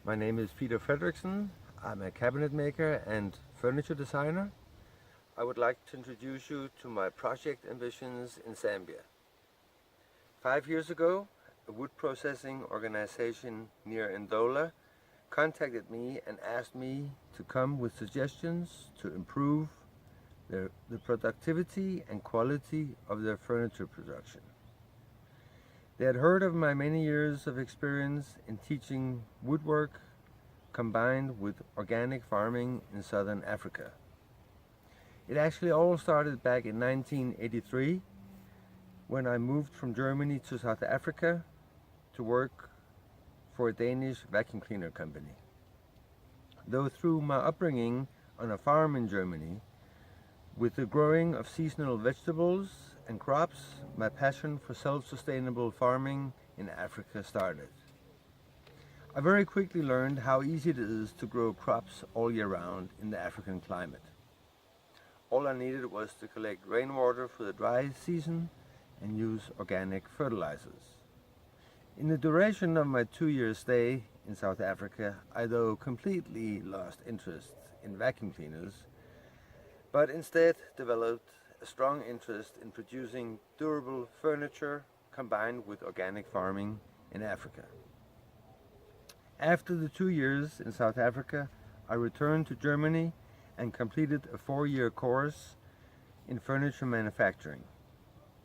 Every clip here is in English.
My name is Peter Fredrickson. I'm a cabinet maker and furniture designer. I would like to introduce you to my project ambitions in Zambia. 5 years ago, a wood processing organization near Ndola contacted me and asked me to come with suggestions to improve the productivity and quality of their furniture production. They had heard of my many years of experience in teaching woodwork combined with organic farming in southern Africa. It actually all started back in 1983 when I moved from Germany to South Africa to work for a Danish vacuum cleaner company. Though through my upbringing on a farm in Germany, with the growing of seasonal vegetables and crops, my passion for self-sustainable farming in Africa started. I very quickly learned how easy it is to grow crops all year round in the African climate. All I needed was to collect rainwater for the dry season and use organic fertilizers. In the duration of my 2-year stay in South Africa, I though completely lost interest in vacuum cleaners, but instead developed a strong interest in producing durable furniture combined with organic farming in Africa. After the 2 years in South Africa, I returned to Germany and completed a 4-year course in furniture manufacturing.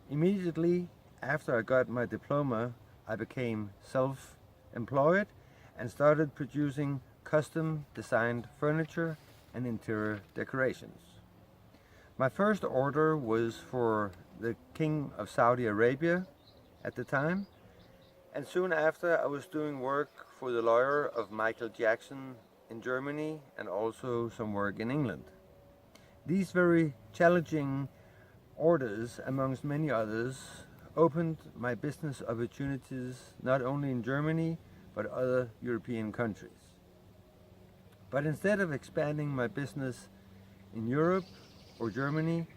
Immediately after I got my diploma, I became self-employed and started producing custom designed furniture and interior decorations. My first order was for the King of Saudi Arabia at the time, and soon after I was doing work for the lawyer of Michael Jackson in Germany and also some work in England. These very challenging orders, amongst many others, opened my business opportunities not only in Germany but other European countries. But instead of expanding my business in Europe or Germany,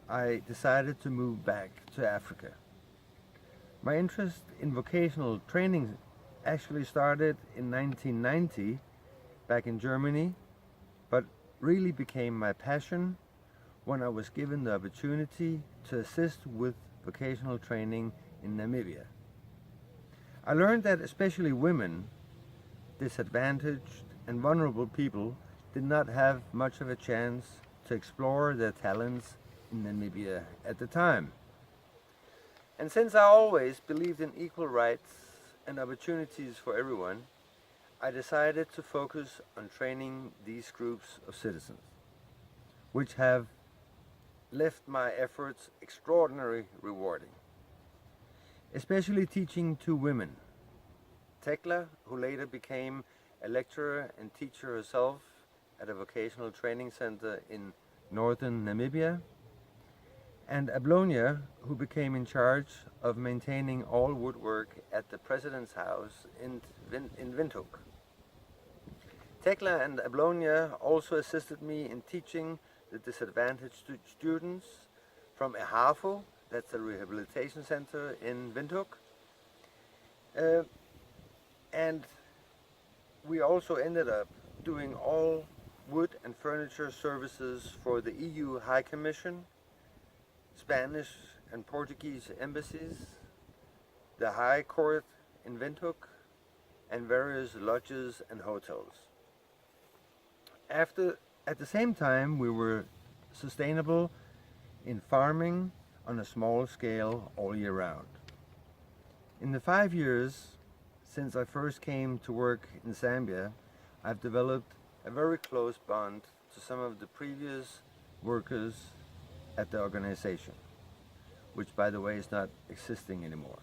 I decided to move back to Africa. My interest in vocational training actually started in 1990 back in Germany, but really became my passion when I was given the opportunity to assist with vocational training in Namibia. I learned that especially women, disadvantaged and vulnerable people, did not have much of a chance to explore their talents in Namibia at the time. And since I always believed in equal rights and opportunities for everyone, I decided to focus on training these groups of citizens, which have left my efforts extraordinarily rewarding. Especially teaching 2 women, Tekla, who later became a lecturer and teacher herself at a vocational training center in northern Namibia, and Ablonia, who became in charge of maintaining all woodwork at the President's House in Windhoek. Tekla and Ablonia also assisted me in teaching the disadvantaged students from EHAVO, that's a rehabilitation center in Windhoek, and we also ended up doing all wood and furniture services for the EU High Commission, Spanish and Portuguese embassies, the High Court in Windhoek, and various lodges and hotels. At the same time, we were sustainable in farming on a small scale all year round. In the 5 years since I first came to work in Zambia, I've developed a very close bond to some of the previous workers at the organization, which by the way is not existing anymore.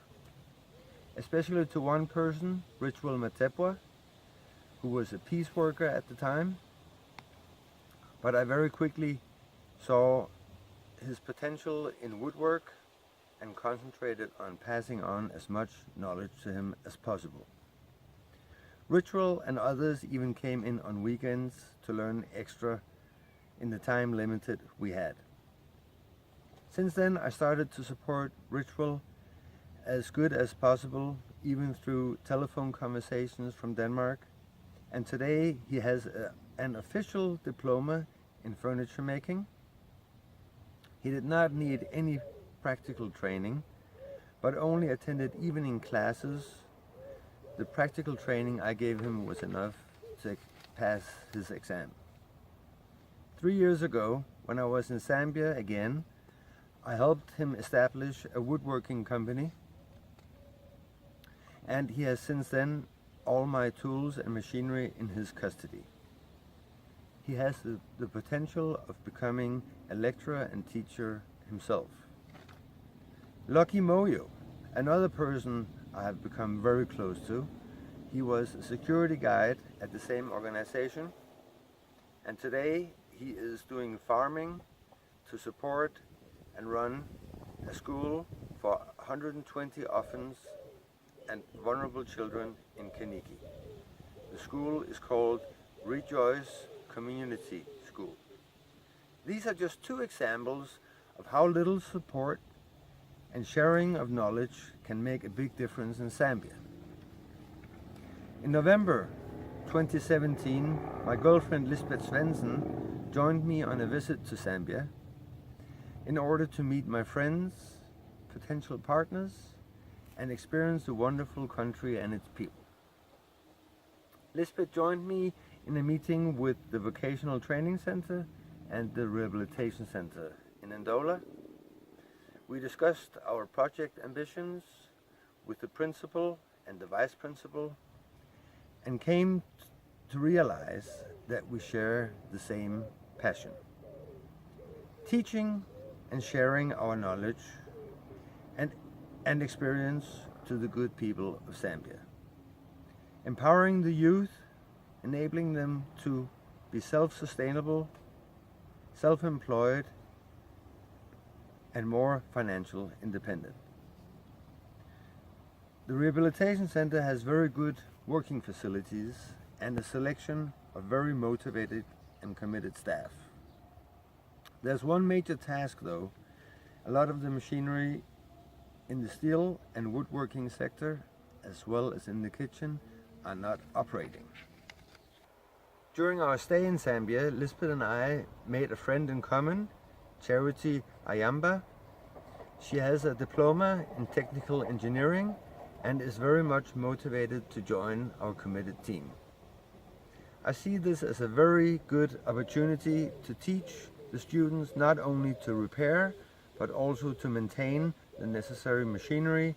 Especially to one person, Ritual Matepwa, who was a peace worker at the time, but I very quickly saw his potential in woodwork and concentrated on passing on as much knowledge to him as possible. Ritual and others even came in on weekends to learn extra in the time limited we had. Since then, I started to support Ritual as good as possible, even through telephone conversations from Denmark, and today he has an official diploma in furniture making. He did not need any practical training, but only attended evening classes. The practical training I gave him was enough to pass his exam. 3 years ago, when I was in Zambia again, I helped him establish a woodworking company, and he has since then all my tools and machinery in his custody. He has the potential of becoming a lecturer and teacher himself. Lucky Moyo, another person I have become very close to. He was a security guide at the same organization, and today he is doing farming to support and run a school for 120 orphans and vulnerable children in Kaniki. The school is called Rejoice Community School. These are just two examples of how little support and sharing of knowledge can make a big difference in Zambia. In November 2017, my girlfriend Lisbeth Svensson joined me on a visit to Zambia in order to meet my friends, potential partners, and experience the wonderful country and its people. Lisbeth joined me in a meeting with the Vocational Training Center and the Rehabilitation Center in Ndola. We discussed our project ambitions with the principal and the vice principal and came to realize that we share the same passion. Teaching and sharing our knowledge and experience to the good people of Zambia. Empowering the youth, enabling them to be self-sustainable, self-employed, and more financial independent. The Rehabilitation Center has very good working facilities and a selection of very motivated and committed staff. There's one major task though. A lot of the machinery in the steel and woodworking sector, as well as in the kitchen, are not operating. During our stay in Zambia, Lisbeth and I made a friend in common, Charity Ayamba. She has a diploma in technical engineering and is very much motivated to join our committed team. I see this as a very good opportunity to teach the students not only to repair, but also to maintain the necessary machinery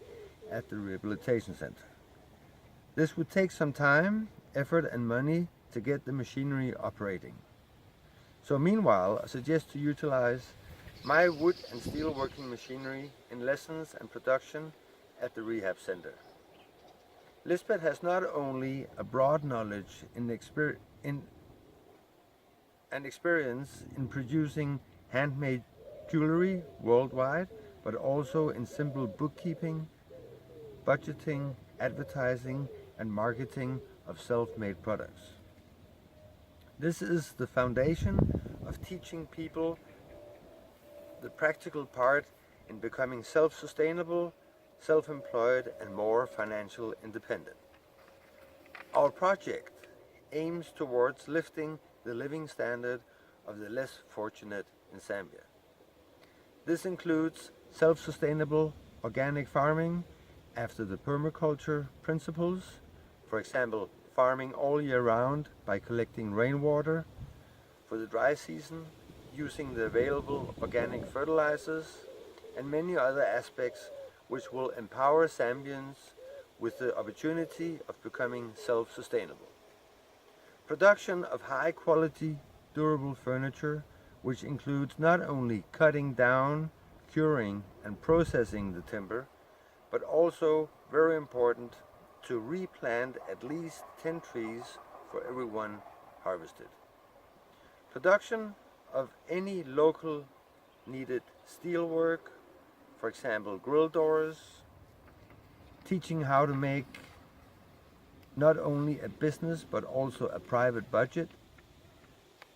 at the Rehabilitation Center. This would take some time, effort and money to get the machinery operating. So meanwhile, I suggest to utilize my wood and steel working machinery in lessons and production at the rehab center. Lisbeth has not only a broad knowledge and experience in producing handmade jewelry worldwide, but also in simple bookkeeping, budgeting, advertising, and marketing of self-made products. This is the foundation of teaching people the practical part in becoming self-sustainable, self-employed, and more financial independent. Our project aims towards lifting the living standard of the less fortunate in Zambia. This includes self-sustainable organic farming after the permaculture principles, for example, farming all year round by collecting rainwater for the dry season, using the available organic fertilizers, and many other aspects which will empower Zambians with the opportunity of becoming self-sustainable. Production of high-quality, durable furniture, which includes not only cutting down, curing, and processing the timber, but also, very important, to replant at least 10 trees for every one harvested. Production of any local needed steelwork, for example grill doors, teaching how to make not only a business but also a private budget,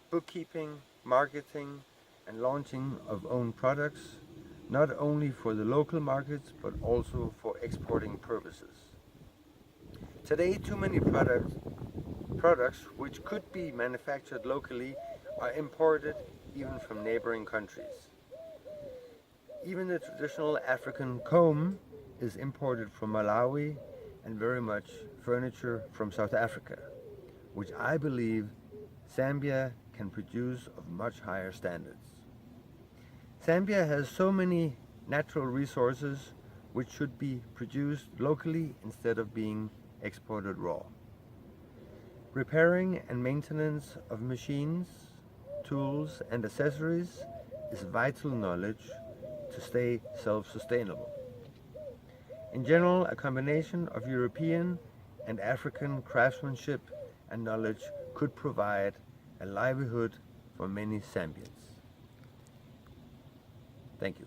bookkeeping, marketing, and launching of own products, not only for the local markets but also for exporting purposes. Today, too many products products which could be manufactured locally are imported even from neighboring countries. Even the traditional African comb is imported from Malawi, and very much furniture from South Africa, which I believe Zambia can produce of much higher standards. Zambia has so many natural resources which should be produced locally instead of being exported raw. Repairing and maintenance of machines, tools and accessories is vital knowledge to stay self-sustainable. In general, a combination of European and African craftsmanship and knowledge could provide a livelihood for many Zambians. Thank you.